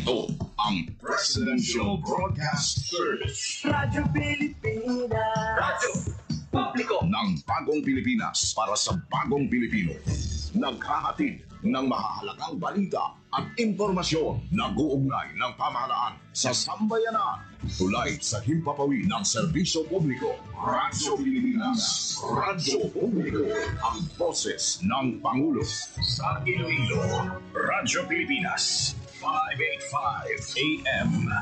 Ito ang Presidential Broadcast Service. Radyo Pilipinas. Radyo Publiko ng Bagong Pilipinas para sa Bagong Pilipino. Naghahatid ng mahahalagang balita at impormasyon na guugnay ng pamahalaan sa sambayanan. Tulay sa himpapawid ng serbisyo publiko. Radyo Pilipinas. Radyo Publiko. Ang boses ng Pangulo. Sa Iloilo, Radyo Pilipinas. 585 AM.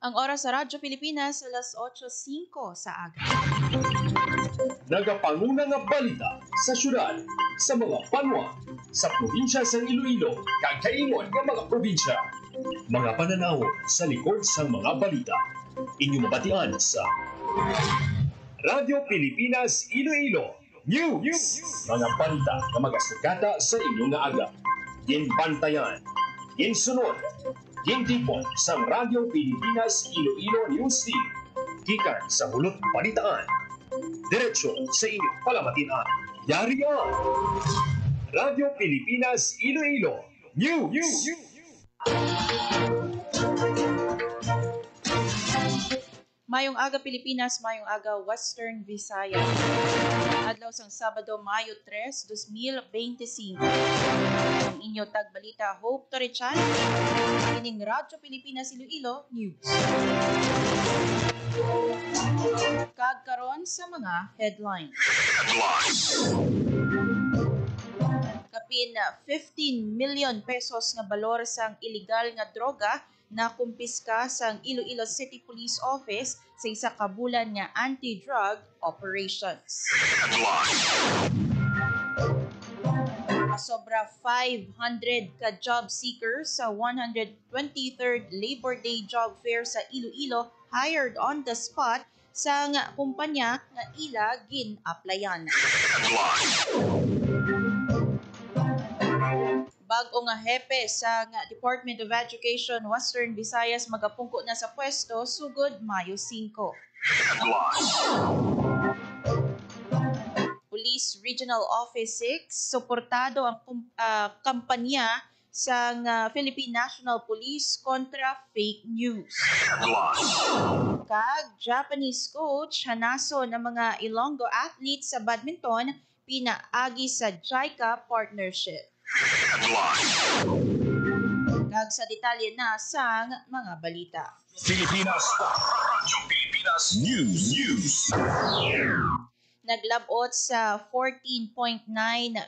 Ang oras sa Radyo Pilipinas, alas 8:05 sa aga. Nagapanguna nga balita sa syudad, sa mga banwa, sa probinsya sa Iloilo, kagkaingon ng mga probinsya. Mga pananaw sa likod sa mga balita. Inyong mabatian sa Radyo Pilipinas Iloilo News. Mga balita na magasugata sa inyong nga aga. Ginbantayan, ginsunod, gintipon sa Radyo Pilipinas Iloilo News Team. Gikan sa hulot balitaan. Diretso sa inyong palamatian. Yarian! Radyo Pilipinas Iloilo News! Mayong aga Pilipinas, mayong aga Western Visayas. Adlaw sang Sabado, Mayo 3, 2025. Ang inyo tagbalita Hope Torrechan, ining Radyo Pilipinas Iloilo News. Kagkaron sa mga headlines. Kapin 15 million pesos nga balor sang illegal nga droga na kumpiska sang Iloilo City Police Office sa isa ka bulan nga anti-drug operations. Sobra 500 ka job seekers sa 123rd Labor Day Job Fair sa Iloilo hired on the spot sang kumpanya nga ila gin-applyan. Bago nga hepe sa Department of Education Western Visayas magapungko na sa pwesto sugod Mayo 5. Police Regional Office 6 suportado ang kampanya sa Philippine National Police kontra fake news. Kag Japanese coach hanaso ng mga Ilonggo athletes sa badminton pinaagi sa JICA partnership. Kag sa detalye na sang mga balita. Pilipinas. Radyo Pilipinas News. Naglabot sa 14.9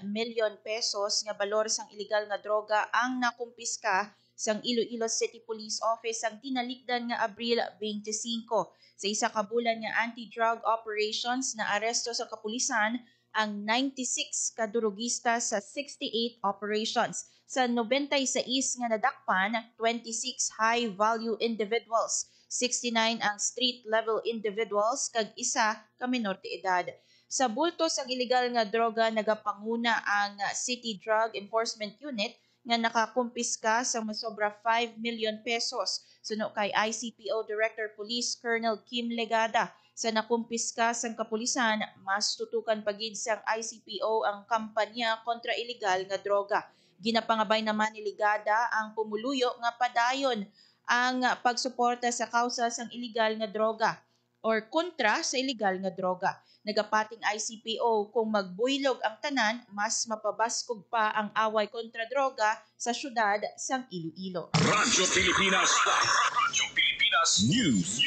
million pesos nga balor sang illegal nga droga ang nakumpiska sang Iloilo City Police Office ang tinalikdan nga Abril 25. Sa isa ka bulan nga anti-drug operations na aresto sa kapulisan ang 96 ka durugista sa 68 operations. Sa 96 nga nadakpan, 26 high-value individuals, 69 ang street-level individuals, kag isa ka minor de edad. Sa bultos ang illegal nga droga, nagapanguna ang City Drug Enforcement Unit nga nakakumpiska sa masobra 5 million pesos. Suno kay ICPO Director Police Colonel Kim Legada. Sa nakumpiska sang kapulisan, mas tutukan pagid sang ICPO ang kampanya kontra illegal nga droga. Ginapangabay naman ni Legada ang pumuluyo nga padayon ang pagsuporta sa kausa sang illegal nga droga or kontra sa illegal nga droga. Nagapating ICPO kung magbuylog ang tanan, mas mapabaskog pa ang away kontra droga sa syudad sang Iloilo. Radyo Pilipinas. Radyo Pilipinas News.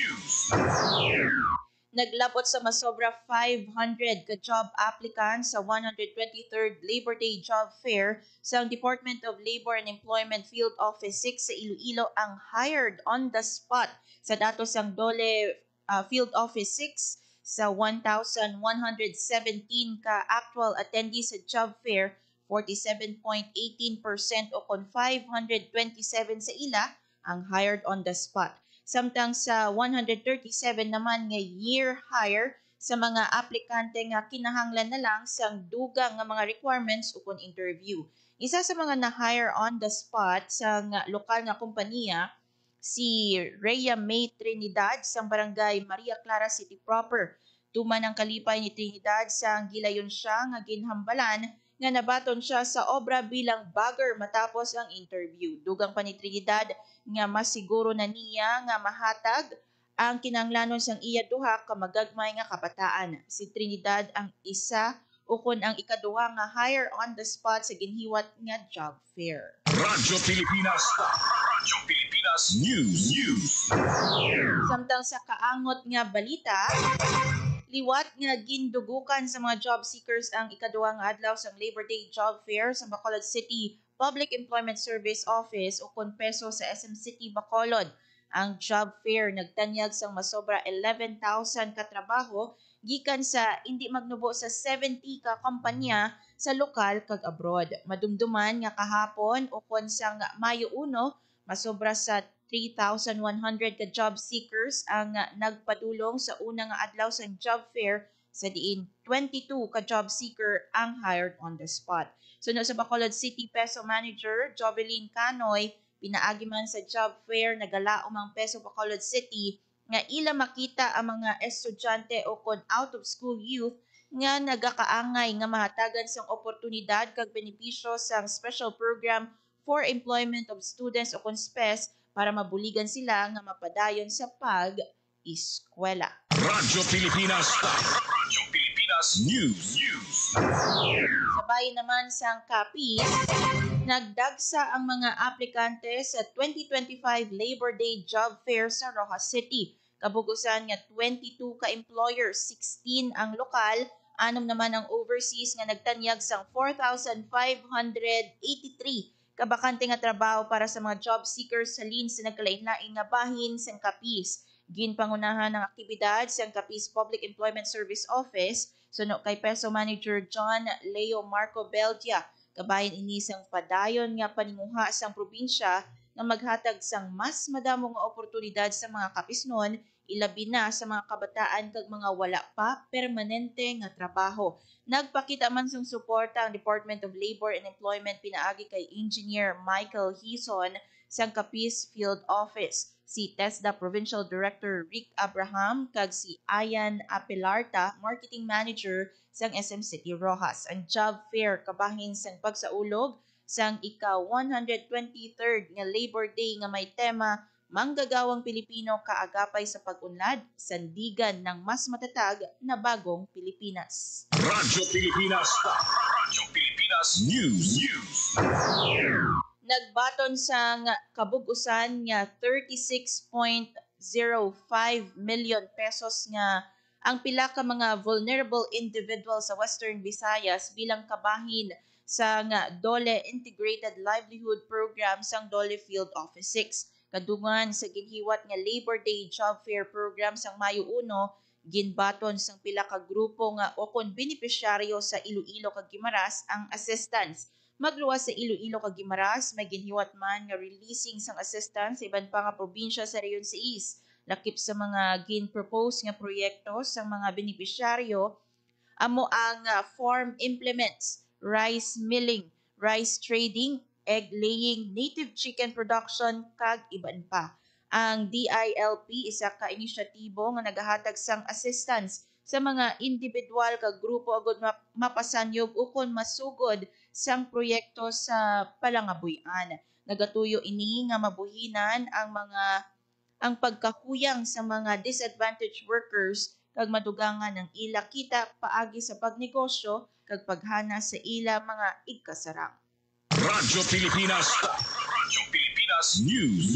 Naglabot sa masobra 500 ka job applicants sa 123rd Labor Day Job Fair sa Department of Labor and Employment Field Office 6 sa Iloilo ang hired on the spot. Sa datos sang Dole Field Office 6 sa 1,117 ka actual attendees sa job fair, 47.18% o kon 527 sa ila ang hired on the spot. Samtang sa 137 naman nga year hire sa mga aplikante nga kinahanglan na lang sang dugang nga mga requirements upon interview. Isa sa mga na-hire on the spot sa lokal nga kompanya si Rhea May Trinidad sang barangay Maria Clara City proper. Tuman ang kalipay ni Trinidad sang gilayon siya nga ginhambalan nga nabaton siya sa obra bilang bagger matapos ang interview. Dugang pa ni Trinidad nga masiguro na niya nga mahatag ang kinahanglanon sang iya duha ka magagmay nga kabataan. Si Trinidad ang isa ukon ang ikaduha nga hire on the spot sa ginhiwat nga job fair. Radyo Pilipinas. Radyo Pilipinas News. Samtang sa kaangot nga balita, liwat nga gindugukan sa mga job seekers ang ikaduha nga adlaw sa Labor Day Job Fair sa Bacolod City Public Employment Service Office o Peso sa SM City, Bacolod. Ang job fair nagtanyag sang masobra 11,000 ka trabaho gikan sa hindi magnubo sa 70 ka kompanya sa lokal kag abroad. Madumduman nga kahapon o sang Mayo 1, masobra sa 3,100 ka job seekers ang nagpadulong sa unang nga adlaw sa job fair sa diin 22 ka job seeker ang hired on the spot. Sunod sa Bacolod City Peso Manager Jovelyn Canoy, pinaagi man sa job fair nagalaom ang Peso Bacolod City nga ila makita ang mga estudyante o out of school youth nga nagakaangay nga mahatagan sang oportunidad kag benepisyo sang special program for employment of students o SPES para mabuligan sila nga mapadayon sa pag-eskwela. Radyo Pilipinas. Radyo Pilipinas News. Sabay naman sang Capiz, nagdagsa ang mga aplikante sa 2025 Labor Day Job Fair sa Rojas City. Kabugusan nga 22 ka employers, 16 ang lokal, 6 naman ang overseas nga nagtanyag sang 4,583 kabakante nga trabaho para sa mga job seekers sa lins sa nagkalain-lain nga bahin sa Capiz. Ginpangunahan ng aktibidad sa Capiz Public Employment Service Office suno kay Peso Manager John Leo Marco Beldia. Kabahin ini sang padayon nga paninguha sang probinsya nga maghatag sang mas madamo nga oportunidad sa mga kapisnon, ilabi na sa mga kabataan kag mga wala pa permanente nga trabaho. Nagpakita man sang suporta ang Department of Labor and Employment pinaagi kay Engineer Michael Hison sang Capiz Field Office, si TESDA Provincial Director Rick Abraham kag si Ayan Apelarta, Marketing Manager sang SM City Rojas. Ang job fair kabahin sang pagsaulog sang ika-123rd nga Labor Day nga may tema Manggagawang Pilipino kaagapay sa pag-unlad, sandigan ng mas matatag na bagong Pilipinas. Radyo Pilipinas. Radyo Pilipinas News. Nagbaton sang kabugusan nga 36.05 million pesos nga ang pila ka mga vulnerable individuals sa Western Visayas bilang kabahin sa DOLE Integrated Livelihood Program sang DOLE Field Office 6. Kadungan sa ginhiwat nga Labor Day Job Fair Program sang Mayo 1, ginbaton sang pila ka grupo nga okon benepisyaryo sa Iloilo kag Guimaras ang assistance. Magluwas sa Iloilo kag Guimaras, may ginhiwat man nga releasing sang assistance sa iban pa nga probinsya sa Reyon 6. Lakip sa mga gin-propose nga proyekto sang mga benepisyaryo, amo ang farm implements, rice milling, rice trading, egg laying, native chicken production, kag iban pa. Ang DILP isa ka inisyatibo nga nagahatag sang assistance sa mga individual kag grupo agud mapasanyog ukon masugod sang proyekto sa palangabuyan. Nagatuyo ini nga mabuhinan ang pagkakuyang sa mga disadvantaged workers kag madugangan ng ila kita paagi sa pagnegosyo kag paghana sa ila mga igkasarang. Radyo Pilipinas. Radyo Pilipinas News.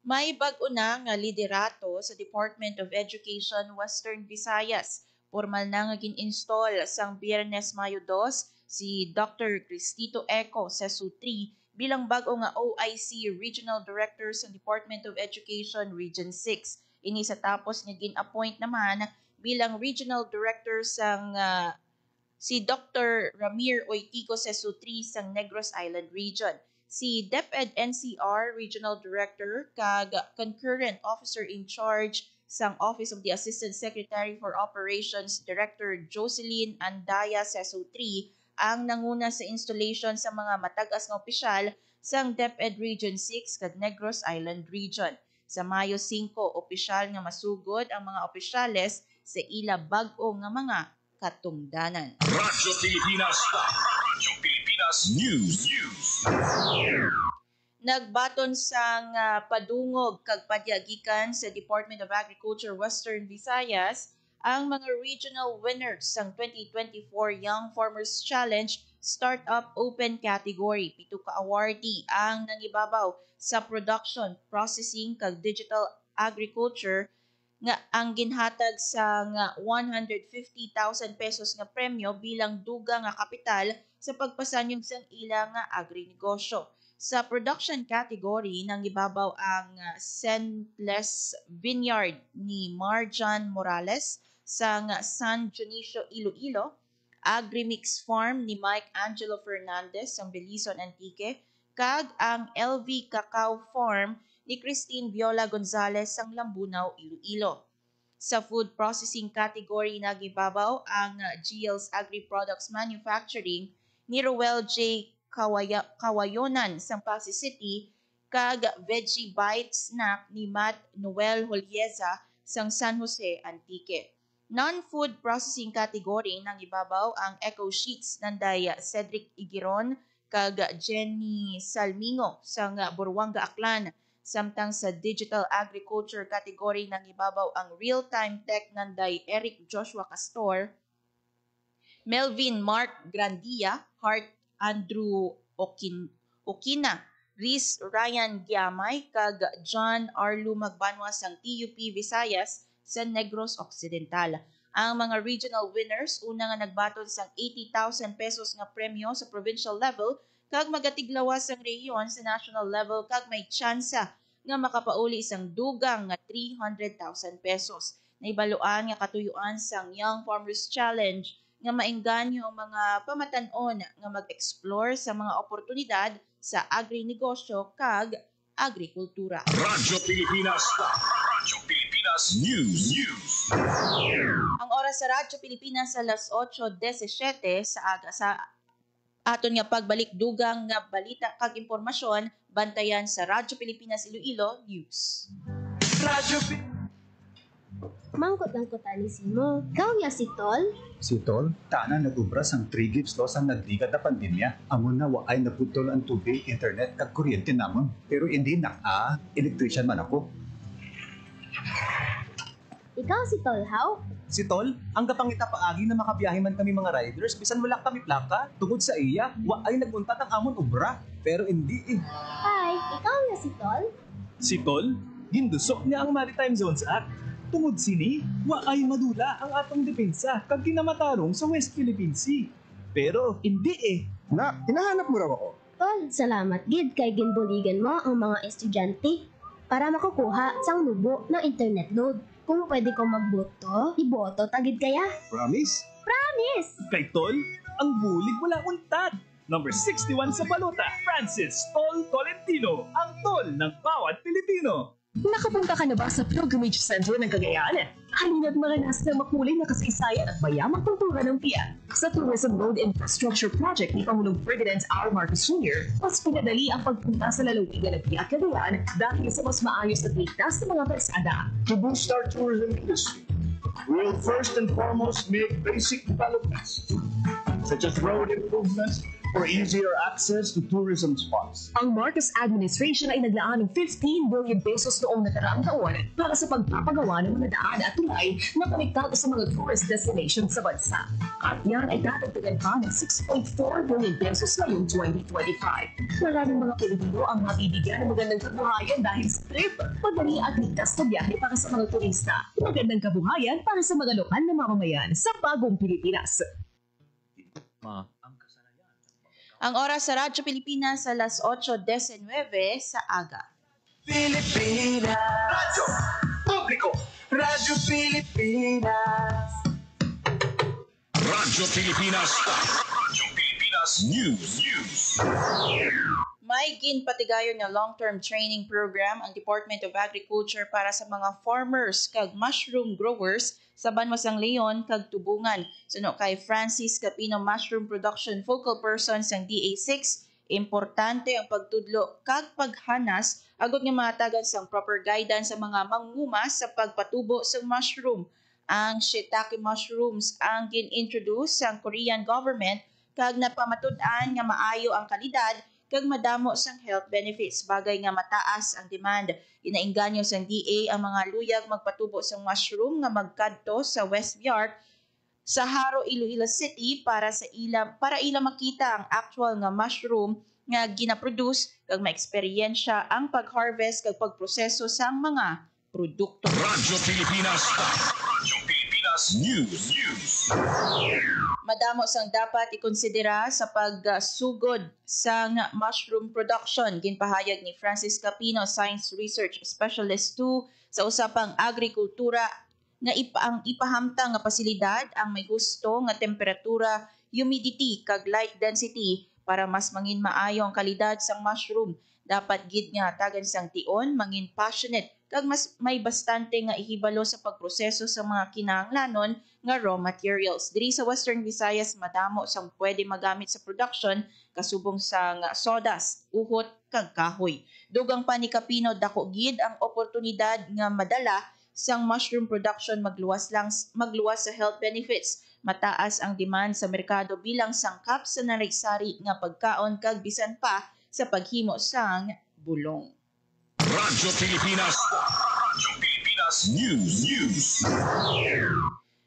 May bag-o na nga liderato sa Department of Education Western Visayas. Formal na nga gin-install sang Biyernes Mayo 2 si Dr. Cristito Eco sa SU3 bilang bag-o nga OIC Regional Director sa Department of Education Region 6. Ini sa tapos nga gin-appoint naman bilang Regional Director sang si Dr. Ramir Oitico sa SU3 sang Negros Island Region. Si DepEd NCR Regional Director kag Concurrent Officer in Charge sang Office of the Assistant Secretary for Operations Director Jocelyn Andaya sa SU3 ang nanguna sa installation sa mga matagas nga opisyal sang DepEd Region 6 kag Negros Island Region. Sa Mayo 5, opisyal nga masugod ang mga opisyales sa ila bag-o nga mga katungdanan. Radyo Pilipinas. Radyo Pilipinas News. Nagbaton sang padungog kag padyagikan sa Department of Agriculture Western Visayas ang mga regional winners sa 2024 Young Farmers Challenge Startup Open Category. 7 ka awardee ang nangibabaw sa production, processing kag digital agriculture nga ang ginhatag sa 150,000 pesos nga premyo bilang duga nga kapital sa pagpasanyog sang ilang nga agrinegosyo. Sa production category, nangibabaw ang Scentless Vineyard ni Marjan Morales sa San Dionisio, Iloilo, Agrimix Farm ni Mike Angelo Fernandez sa Belison, Antique, kag ang LV Cacao Farm ni Christine Viola Gonzalez sang Lambunaw, Iloilo. Sa food processing category, nagibabaw ang GL's Agri-Products Manufacturing ni Roel J. Kawayonan sa Pasig City kag Veggie Bites Snack ni Matt Noel Holieza sang San Jose, Antique. Non-food processing category nang ibabaw ang Eco Sheets nanday Cedric Igiron kag Jenny Salmingo sang Buruanga, Aklan. Samtang sa digital agriculture category nang ibabaw ang Real-Time Tech nanday Eric Joshua Castor, Melvin Mark Grandia, Hart Andrew Okina, Riz Ryan Giamay, kag John Arlu Magbanwa sang TUP Visayas sa Negros Occidental. Ang mga regional winners, una nga nagbaton sang 80,000 pesos nga premyo sa provincial level, kag magatiglawas sang rehiyon sa national level, kag may tsansa nga makapauli isang dugang nga 300,000 pesos. Naibaluan nga katuyuan sang Young Farmers Challenge nga maengganyo ang mga pamatan-on nga mag-explore sa mga oportunidad sa agrinegosyo kag agrikultura. Radyo Pilipinas. Radyo Pilipinas News. Ang oras sa Radyo Pilipinas sa alas 8:17 sa aga sa aton nga pagbalik dugang nga balita kag impormasyon, bantayan sa Radyo Pilipinas Iloilo News. Radyo Mangkot-angkotan ni Simo. Ikaw ya si Tol? Si Tol, tanan nag-ubras ang 3 gigs loss ang nagdigat na pandemya. Amon na waay naputol ang tubig, internet, kag kuryente namon. Pero hindi electrician man ako. Ikaw si Tol, how? Si Tol, ang gapangita paagi na makabiyahe man kami mga riders, bisan wala kami plaka, tungod sa iya, waay naguntat ang amon ubra. Pero hindi Hi, ikaw ya si Tol? Si Tol, gindusok niya ang Maritime Zones Act. Tungod sini, waay madula ang atong depensa kag kinamatarong sa West Philippine Sea. Pero hindi Na, hinahanap mo raw ako. Tol, salamat gid kay ginbuligan mo ang mga estudyante para makukuha sang nubo ng internet load. Kung pwede ko magboto, iboto tagid kaya? Promise? Promise! Kay Tol, ang bulig wala untat. Number 61 sa balota, Francis Tol Tolentino, ang Tol ng bawat Pilipino. Nakapunta ka na ba sa Pilgrimage Center ng Cagayan? Halina't maranas na makulay na kasaysayan at mayamang kultura ng PIA. Sa Tourism Road Infrastructure Project ni Pangulong Ferdinand R. Marcos Jr., mas pinadali ang pagpunta sa lalawigan ng PIA at Cagayan dahil sa mas maayos at ligtas na mga kalsada. To boost our tourism industry, we will first and foremost make basic developments, such as road improvements for easier access to tourism spots. Ang Marcos administration ay naglaan ng 15 billion pesos noong nakaraang taon para sa pagpapagawa ng mga daan at tulay na konektado sa mga tourist destinations sa bansa. At yan ay tatagdagan pa ng 6.4 billion pesos ngayong 2025. Maraming mga Pilipino ang mabibigyan ng magandang kabuhayan dahil sa trip, madali at ligtas na biyahe para sa mga turista. Magandang kabuhayan para sa mga lokal na mamamayan sa bagong Pilipinas. Ang oras sa Radyo Pilipinas sa alas 8:19 sa aga. Pilipinas. Radyo Publiko. Radyo Pilipinas. Radyo Pilipinas. Radyo Pilipinas News. May ginpatigayon nga long-term training program ang Department of Agriculture para sa mga farmers kag mushroom growers sa Banwasang Leon kag Tubungan. Suno kay Francis Capino, Mushroom Production Focal Person sang DA6, importante ang pagtudlo kag paghanas agot nga matagan sang proper guidance sa mga manguma sa pagpatubo sa mushroom. Ang shiitake mushrooms ang gin-introduce sang Korean government kag napamatud-an nga maayo ang kalidad kag madamo sang health benefits bagay nga mataas ang demand. Inainganyo sang DA ang mga luyag magpatubo sang mushroom nga magkadto sa West Yark sa Haro, Iloilo City para ila makita ang actual nga mushroom nga ginaproduce kag ma-eksperyensya ang pag-harvest kag pagproseso sang mga produkto. Radyo Pilipinas. Radyo Pilipinas News. Madamo sang dapat ikonsidera sa pagsugod sang mushroom production. Ginpahayag ni Francis Capino, Science Research Specialist 2 sa usapang agrikultura nga ang ipahamtang nga pasilidad ang may gusto nga temperatura, humidity kag light density para mas mangin maayo ang kalidad sang mushroom. Dapat gid nga tagan sang tion mangin passionate kag mas may bastante nga ihibalo sa pagproseso sa mga kinahanglanon nga raw materials. Diri sa Western Visayas madamo sang pwede magamit sa production kasubong sang sodas, uhot kag kahoy. Dugang pa ni Capino dako gid ang oportunidad nga madala sang mushroom production magluwas sa health benefits. Mataas ang demand sa merkado bilang sangkap sa naraysari nga pagkaon kag bisan pa sa paghimo sang bulong. Radyo Pilipinas. Radyo Pilipinas News.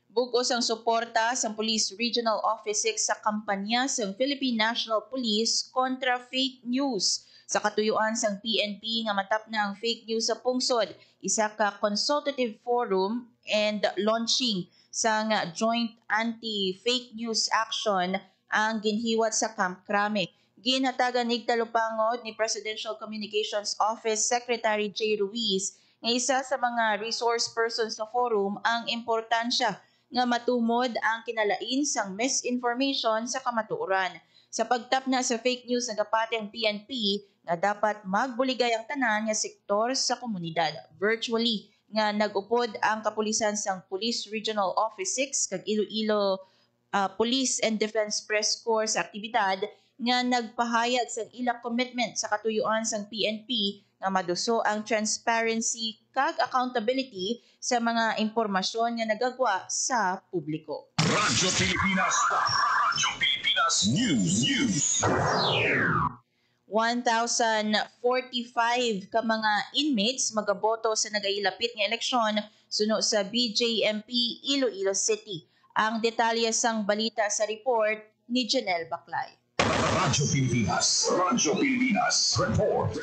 Bugos ang suporta sa Police Regional Office 6 sa kampanya sa Philippine National Police kontra fake news. Sa katuyuan sang PNP nga matap na ang fake news sa pungsod, isa ka consultative forum and launching sang joint anti-fake news action ang ginhiwat sa Camp Crame. Ginhatagan ni talupangod ni Presidential Communications Office Secretary J. Ruiz nga isa sa mga resource persons sa forum ang importansya nga matumod ang kinalain sang misinformation sa kamatuoran. Sa pagtapna sa fake news nagapati ang PNP nga dapat magbuligay ang tanan nga sektor sa komunidad. Virtually nga nag-upod ang kapulisan sang Police Regional Office 6 kag Iloilo Police and Defense Press Corps sa aktibidad nga nagpahayag sang ilang commitment sa katuyuan sang PNP nga maduso ang transparency kag accountability sa mga impormasyon nga nagagwa sa publiko. Radyo Pilipinas. Radyo Pilipinas News. 1,045 ka mga inmates magaboto sa nagailapit nga eleksyon suno sa BJMP Iloilo City. Ang detalye sang balita sa report ni Janelle Baclay. Radyo Pilipinas. Radyo Pilipinas. Report.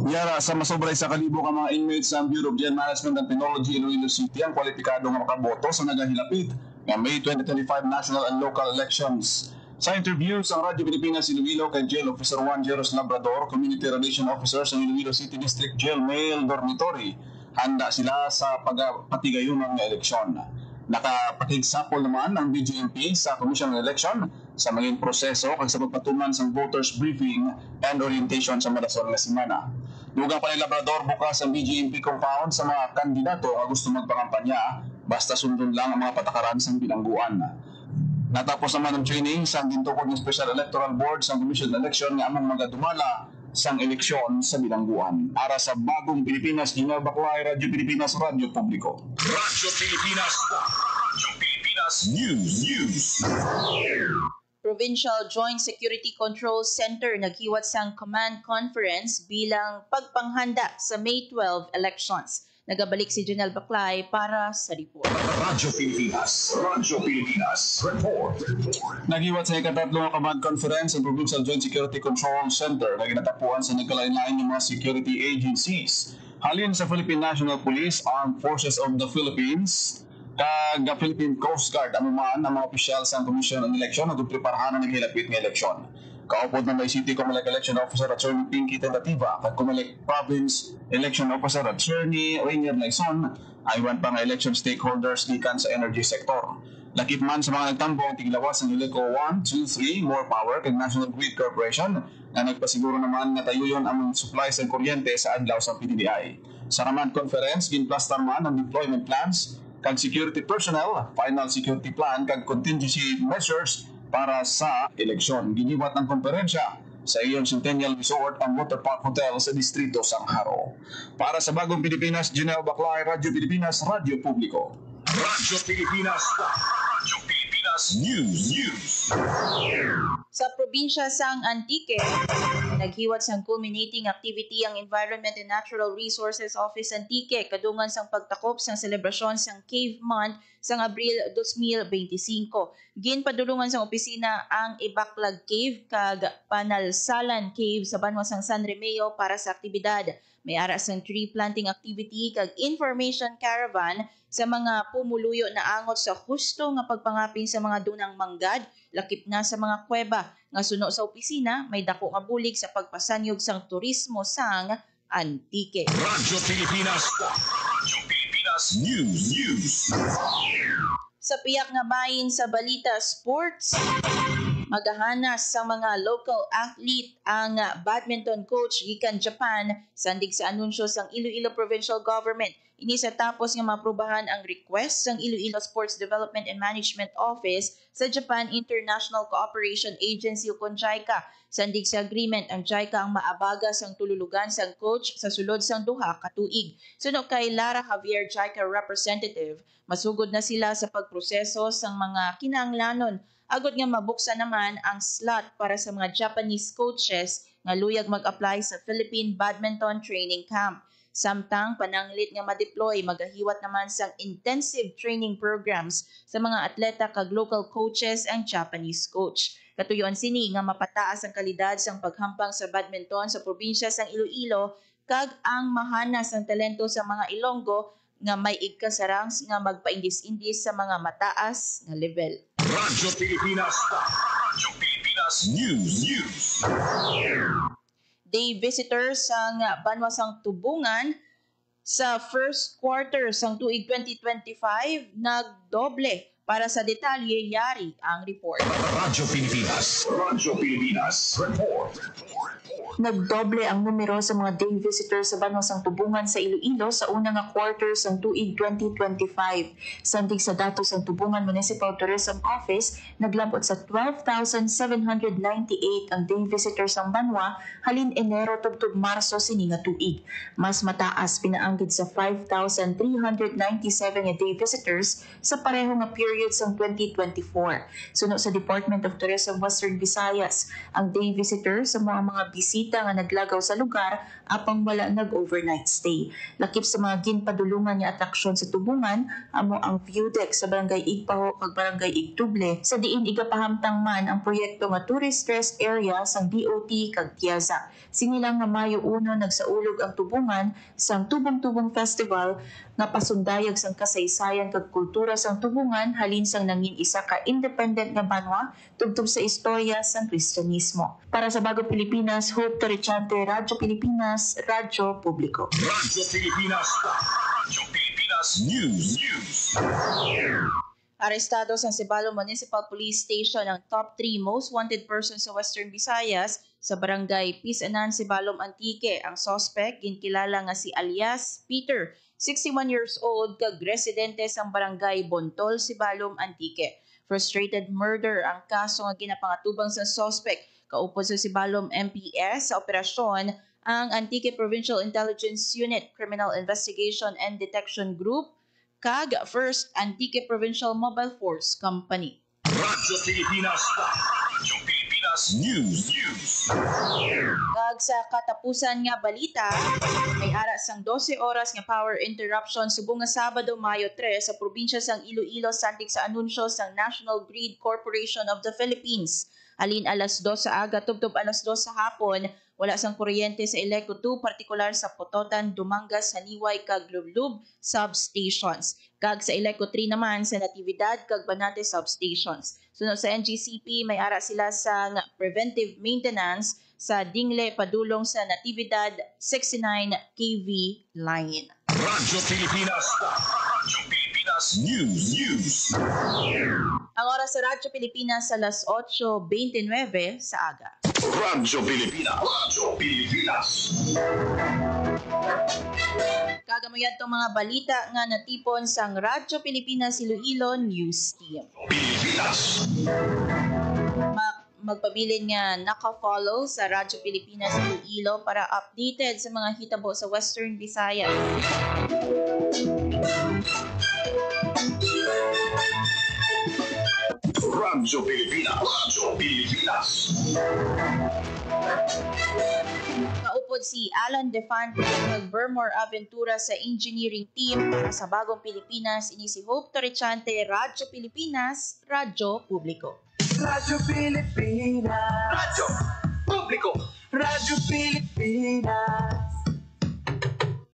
Yara sa masobray sa kalibo ka mga inmates sa Bureau of Jail Management and Technology Iloilo City ang kwalipikado nga makaboto sa nagahilapit ng May 2025 national and local elections. Sa interview sa Radyo Pilipinas Iloilo kay Jail Officer Juan Jeros Labrador, Community Relation Officer sa Iloilo City District Jail Male Dormitory, handa sila sa pagpatigayunan ng eleksyon. Nakapakigsapol naman ang BJMP sa Commission on Election sa maging proseso kag sa pagpatuman sa voters briefing and orientation sa madason nga semana. Dugang pa ni Labrador bukas ang BJMP compound sa mga kandidato nga gusto magpakampanya basta sundon lang ang mga patakaran sa bilangguan. Natapos naman ang training sa gintukod ng Special Electoral Board sa Commission on Election nga among magadumala sang eleksyon sa bilangguan. Para sa Bagong Pilipinas, Janelle Baclay, Radyo Pilipinas, Radyo Publiko. Radyo Pilipinas. Radyo Pilipinas News. Provincial Joint Security Control Center naghiwat sang command conference bilang pagpanghanda sa May 12 elections. Nagabalik si Janelle Baclay para sa report. Radyo Pilipinas. Radyo Pilipinas. Report. Naghiwat sa ikatatlong command conference ang Provincial Joint Security Control Center na ginatapuan sa nagkalain-lain ng mga security agencies. Halin sa Philippine National Police, Armed Forces of the Philippines, kag Philippine Coast Guard, anuman ang mga opisyal sa Commission on Election na preparahan ng naghilapit ng eleksyon. Kaupod ng May City Comelec Election Officer Attorney Pinky Tentativa kag Comelec Province Election Officer Attorney Rainier Laison aywan pa nga election stakeholders gikan sa energy sector. Lakip man sa mga nagtambong tiglawas ng Ileco 1, 2, 3, More Power kag National Grid Corporation na nagpasiguro naman nga tayuyon ang supply sa kuryente sa adlaw sa PDDI. Sa command conference, ginplastar man ang deployment plans kag security personnel, final security plan kag contingency measures para sa eleksyon. Giniwat ng komperensya sa iyong Centennial Resort and Water Park Hotel sa Distrito Sangharo. Para sa Bagong Pilipinas, Janelle Baclay, Radyo Pilipinas, Radyo Publiko. Radyo Pilipinas. Radyo Pilipinas News. Sa probinsya sang Antique, naghiwat sang culminating activity ang Environment and Natural Resources Office Antique kadungan sang pagtakop sang selebrasyon sang Cave Month sang Abril 2025. Ginpadulungan sang opisina ang Ibaklag Cave kag Panalsalan Cave sa banwa sang San Remeo para sa aktibidad. May ara sang tree planting activity kag information caravan sa mga pumuluyo na angot sa husto nga pagpangapin sa mga dunang manggad, lakip na sa mga kuweba. Nga suno sa opisina, may dako nga bulig sa pagpasanyog sang turismo sang Antique. Radyo Pilipinas. Radyo Pilipinas News. Sa piyak nga bahin sa balita sports, magahanas sa mga local athlete ang badminton coach gikan Japan sandig sa anunsyo sang Iloilo Provincial Government. Ini sa tapos nga maaprubahan ang request sang Iloilo Sports Development and Management Office sa Japan International Cooperation Agency o JICA. Sandig sa agreement, ang JICA ang maabaga sang tululugan sang coach sa sulod sang duha ka tuig. Suno kay Lara Javier, JICA representative, masugod na sila sa pagproseso sang mga kinahanglanon. Agod nga mabuksan naman ang slot para sa mga Japanese coaches nga luyag mag-apply sa Philippine Badminton Training Camp. Samtang pananglit nga ma-deploy, magahiwat naman sang intensive training programs sa mga atleta kag local coaches ang Japanese coach. Katuyoan sini nga mapataas ang kalidad sang paghampang sa badminton sa probinsya sang Iloilo kag ang mahanas ang talento sa mga Ilonggo nga may igkasarang nga magpaindis-indis sa mga mataas nga level. Radyo Pilipinas. Radyo Pilipinas News. Day visitors sang banwa sang Tubungan sa first quarter sang tuig 2025 nagdoble. Para sa detalye, yari ang report. Radyo Pilipinas. Radyo Pilipinas. Report. Nagdoble ang numero sa mga day visitors sa banwa sang Tubungan sa Iloilo sa unang nga quarter sang tuig 2025. Sandig sa datos sang Tubungan Municipal Tourism Office, naglabot sa 12,798 ang day visitors sang banwa halin Enero tubtub Marso sini nga tuig. Mas mataas pinaanggid sa 5,397 nga day visitors sa pareho nga period sang 2024. Suno sa Department of Tourism Western Visayas, ang day visitors sa mga bisita nga naglagaw sa lugar apang wala nag-overnight stay. Lakip sa mga ginpadulungan nga atraksyon sa Tubungan, amo ang view deck sa Barangay Igpaho kag Barangay Igtuble, sa diin igapahamtang man ang proyekto nga tourist rest area sang DOT kag Piazza. Sinilang nga Mayo 1 nagsaulog ang Tubungan sang Tubong-Tubong Festival nga pasundayag sang kasaysayan kag kultura sang Tubungan halin sang nangin isa ka independent nga banwa tubtub sa istorya sang Kristyanismo. Para sa Bagong Pilipinas, Hope Torichante, Radyo Pilipinas, Radyo Publiko. Radyo Pilipinas. Radyo Pilipinas News. Arestado sa Sibalo Municipal Police Station ang top 3 most wanted persons sa Western Visayas sa Barangay Pisanan, Sibalom, Antique. Ang suspect ginkilala nga si alias Peter, 61 years old, kag residente sa Barangay Bontol, Sibalom, Antique. Frustrated murder ang kaso nga ginapangatubang sa suspect. Kaupod sa Sibalom MPS sa operasyon ang Antique Provincial Intelligence Unit, Criminal Investigation and Detection Group, kag First Antique Provincial Mobile Force Company. Radyo Pilipinas. Radyo Pilipinas News. Kag sa katapusan nga balita, may ara sang 12 oras nga power interruption subong nga Sabado, Mayo 3 sa probinsya sang Iloilo sandig sa anunsyo sang National Grid Corporation of the Philippines. Alin alas 2 sa aga tubtob alas 2 sa hapon, wala sang kuryente sa Eleco 2, partikular sa Pototan, Dumangas, Haniway kag Lublub substations. Kag sa Eleco 3 naman sa Natividad kag Banate substations. Sunod sa NGCP, may ara sila sa preventive maintenance sa Dingle padulong sa Natividad 69 kV line. Radyo Pilipinas. Radyo Pilipinas News. Ang oras sa Radyo Pilipinas alas 8:29 sa aga. Radyo Pilipinas. Radyo Pilipinas. Kagamayad tong mga balita nga natipon sang Radyo Pilipinas Iloilo News Team. Pilipinas. magpabilin nga naka-follow sa Radyo Pilipinas Iloilo para updated sa mga hitabo sa Western Visayas. Radyo Pilipinas. Radyo Pilipinas. Kaupod si Alan Defante mag-Vermore Aventura sa engineering team para sa Bagong Pilipinas. Ini si Hope Torrechante, Radyo Pilipinas, Radyo Publiko. Radyo Pilipinas. Radyo Publiko. Radyo Pilipinas.